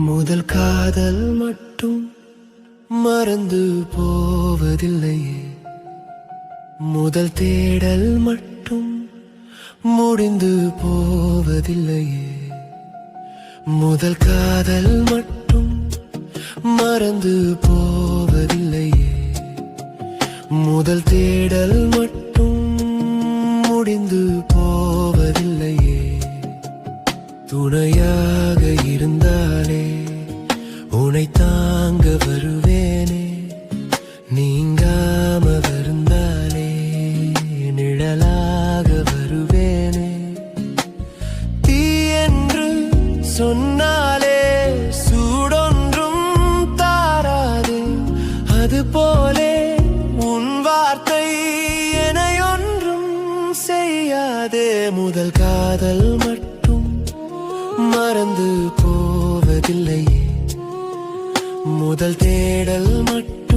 முதல் காதல் மட்டும் மறந்து போவதில்லையே, முதல் தேடல் மட்டும் முடிந்து போவதில்லையே. முதல் காதல் மட்டும் மறந்து போவதில்லையே, முதல் தேடல் மட்டும் முடிந்து போவதில்லையே. துணையாக இருந்தாலே உனை தாங்க வருவேனே, நீங்காம வருந்தாலே நிழலாக வருவேனே. தீ என்று சொன்னாலே சூடொன்றும் தாராது, அதுபோலே உன் வார்த்தை எனையொன்றும் செய்யாதே. முதல் காதல் மட்டும் மறந்து போவதில்லையே, முதல் தேடல் மட்டும்